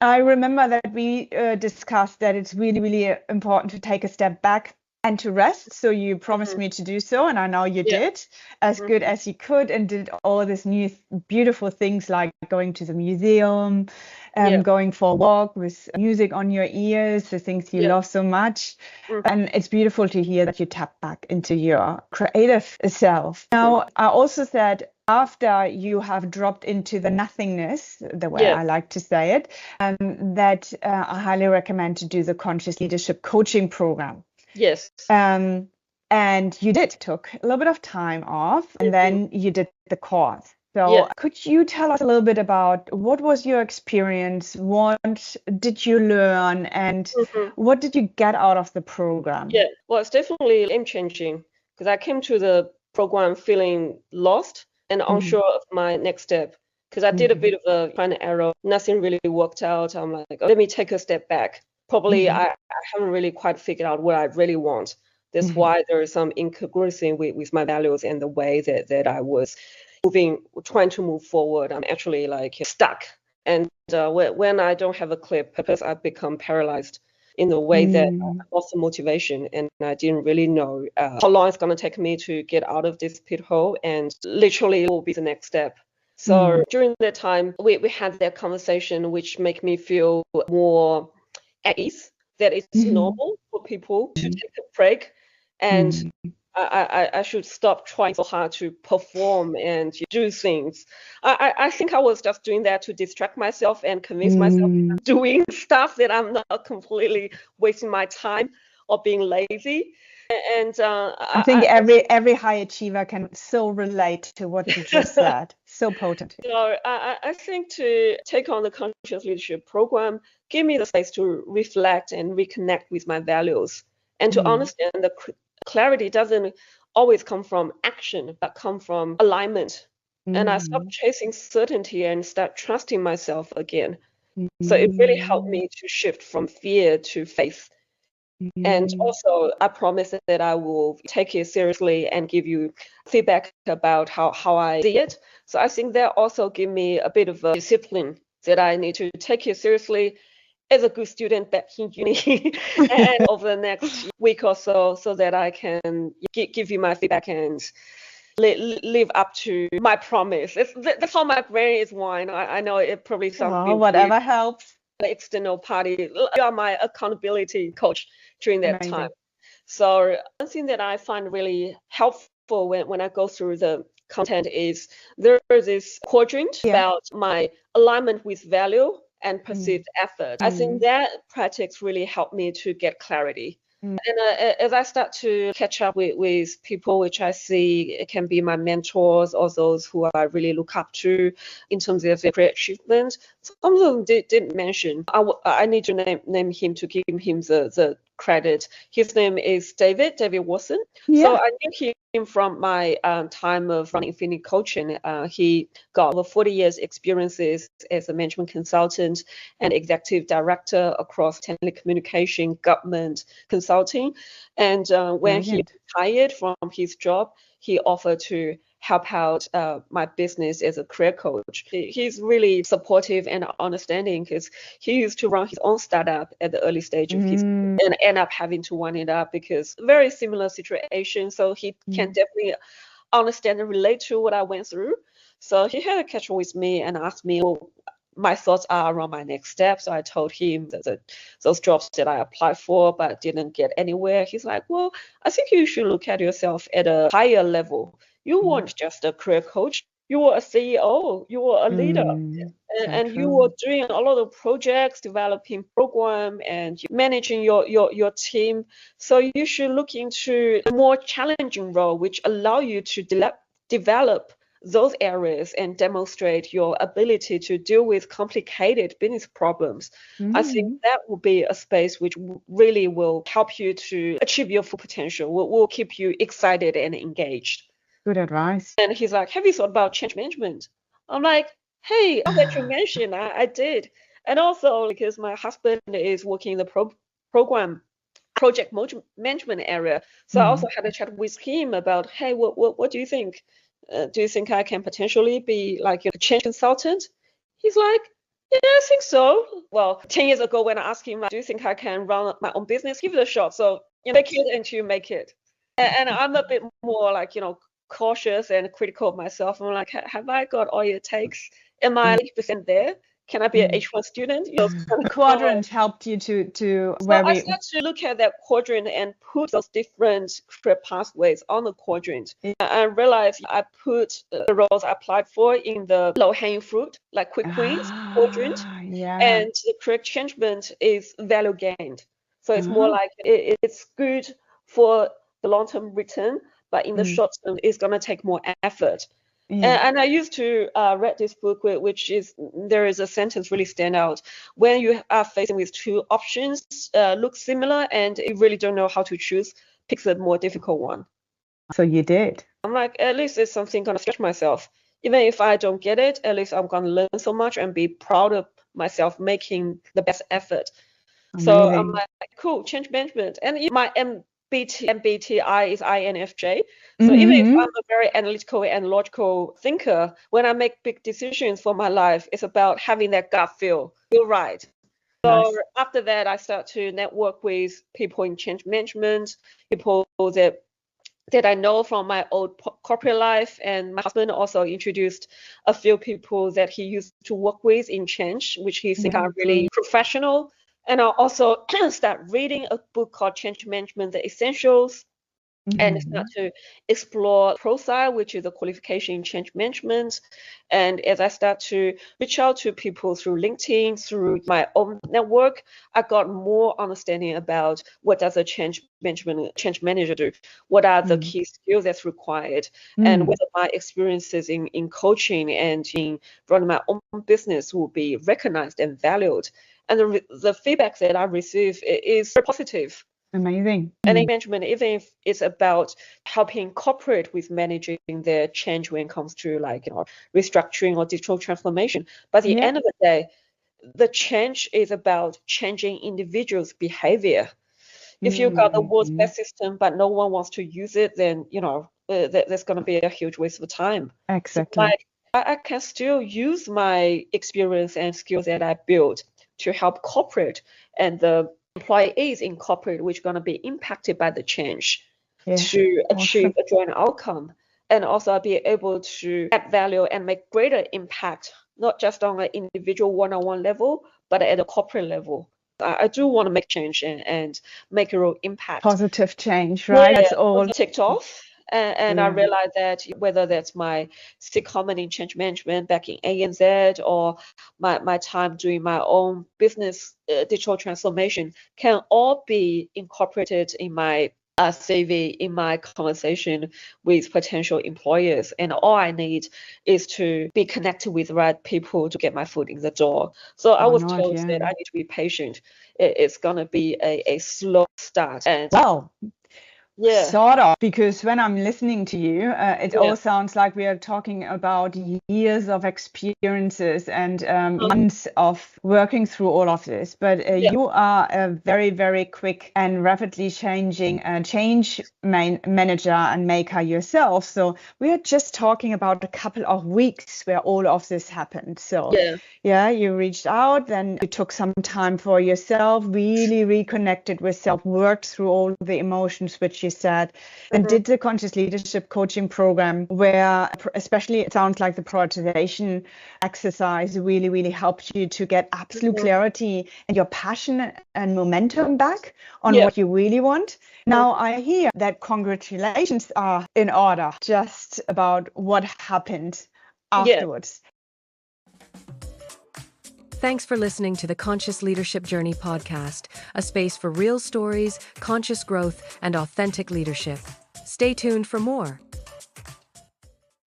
I remember that we discussed that it's really, really important to take a step back and to rest. So you promised me to do so, and I know you Yeah. did as good as you could, and did all these new beautiful things like going to the museum, Yeah. going for a walk with music on your ears, the things you Yeah. love so much. Mhm. And it's beautiful to hear that you tap back into your creative self. Now, I also said after you have dropped into the nothingness, the way Yeah. I like to say it, that I highly recommend to do the conscious leadership coaching program. Yes. And you took a little bit of time off, and then you did the course. Yeah. So could you tell us a little bit about what was your experience? What did you learn? And Mhm. what did you get out of the program? Yeah. Well, it's definitely game changing because I came to the program feeling lost and unsure of my next step because I did a bit of a trial and error. Nothing really worked out. I'm like, oh, let me take a step back. Probably I haven't really quite figured out what I really want. That's why there is some incongruency with my values and the way that I was trying to move forward. I'm actually like stuck. And when I don't have a clear purpose, I become paralyzed in the way that I lost the motivation, and I didn't really know how long it's going to take me to get out of this pit hole, and literally it will be the next step. So during that time, we had that conversation, which made me feel more at ease, that it's normal for people to take a break, and I should stop trying so hard to perform and do things. I think I was just doing that to distract myself and convince myself that I'm doing stuff that I'm not completely wasting my time or being lazy. And I think every high achiever can so relate to what you just said. So potent. So I think to take on the conscious leadership program give me the space to reflect and reconnect with my values and to understand the clarity doesn't always come from action, but come from alignment. And I stopped chasing certainty and start trusting myself again. So it really helped me to shift from fear to faith. And also, I promise that I will take it seriously and give you feedback about how I see it. So I think that also give me a bit of a discipline that I need to take it seriously as a good student back in uni and over the next week or so, so that I can give you my feedback and live up to my promise. That's how my brain is wired. I know it probably sounds a bit weird. Whatever helps. External party. You are my accountability coach during that time. Amazing. So one thing that I find really helpful when I go through the content is there is this quadrant about my alignment with value and perceived effort. I think that practice really helped me to get clarity. And as I start to catch up with people which I see it can be my mentors or those who I really look up to in terms of their great achievements, some of them didn't mention. I need to name him to give him the credit. His name is David Watson. So I knew him from my time of running Infinity Coaching. He got over 40 years experiences as a management consultant and executive director across telecommunication, government, consulting. And when he retired from his job, he offered to help out my business as a career coach. He's really supportive and understanding because he used to run his own startup at the early stage of his and end up having to wind it up because very similar situation. So he can definitely understand and relate to what I went through. So he had a catch up with me and asked me my thoughts are around my next steps. So I told him that those jobs that I applied for but didn't get anywhere. He's like, well, I think you should look at yourself at a higher level. You weren't just a career coach. You were a CEO. You were a leader. And you were doing a lot of projects, developing program and managing your team. So you should look into a more challenging role, which allow you to develop those areas and demonstrate your ability to deal with complicated business problems. I think that will be a space which really will help you to achieve your full potential, will keep you excited and engaged. Good advice. And he's like, have you thought about change management? I'm like, hey, now that you mentioned, I did. And also because my husband is working in the program project management area. So I also had a chat with him about, hey, what do you think? Do you think I can potentially be like a change consultant? He's like, Yeah, I think so. Well, 10 years ago when I asked him, do you think I can run my own business? Give it a shot. So you make it until you make it. And I'm a bit more like, cautious and critical of myself. I'm like, have I got all it takes? Am I 80% there? Can I be an H1 student? Quadrant helped you to So where I we start to look at that quadrant and put those different career pathways on the quadrant. I realized I put the roles I applied for in the low-hanging fruit, like quick wins quadrant, yeah. and the career changement is value gained. So it's more like it's good for the long-term return, but in the short term, it's going to take more effort. Yeah. And I used to read this book, which is there is a sentence really stand out. When you are facing with two options, look similar, and you really don't know how to choose, pick the more difficult one. So you did. I'm like, at least it's something gonna stretch myself. Even if I don't get it, at least I'm gonna learn so much and be proud of myself making the best effort. Amazing. So I'm like, cool, change management. And my MBTI is INFJ. So even if I'm a very analytical and logical thinker, when I make big decisions for my life, it's about having that gut feel right. So after that, I start to network with people in change management, people that I know from my old corporate life, and my husband also introduced a few people that he used to work with in change, which he thinks are really professional. And I'll also start reading a book called Change Management: The Essentials, and start to explore ProSci, which is a qualification in change management. And as I start to reach out to people through LinkedIn, through my own network, I got more understanding about what does a change manager do, what are the key skills that's required, and whether my experiences in coaching and in running my own business will be recognized and valued. And the feedback that I receive is very positive. Amazing. And management, even if it's about helping corporate with managing their change when it comes to restructuring or digital transformation. But at the end of the day, the change is about changing individuals' behavior. If you've got the world's best system, but no one wants to use it, then, there's going to be a huge waste of time. Exactly. So, I can still use my experience and skills that I built to help corporate and the employees in corporate, which are going to be impacted by the change, to achieve a joint outcome. And also be able to add value and make greater impact, not just on an individual one-on-one level, but at a corporate level. I do want to make change and make a real impact. Positive change, right? That's all ticked off. And I realized that whether that's my secondment in change management back in ANZ or my time doing my own business digital transformation can all be incorporated in my CV, in my conversation with potential employers. And all I need is to be connected with the right people to get my foot in the door. So I was told that I need to be patient. It's going to be a slow start. And sort of, because when I'm listening to you, it all sounds like we are talking about years of experiences and months of working through all of this. But you are a very, very quick and rapidly changing change manager and maker yourself. So we are just talking about a couple of weeks where all of this happened. So you reached out, then you took some time for yourself, really reconnected with self, worked through all the emotions which you said, and did the conscious leadership coaching program, where especially it sounds like the prioritization exercise really, really helped you to get absolute clarity and your passion and momentum back on what you really want. Now I hear that congratulations are in order, just about what happened afterwards. Thanks for listening to the Conscious Leadership Journey podcast, a space for real stories, conscious growth, and authentic leadership. Stay tuned for more.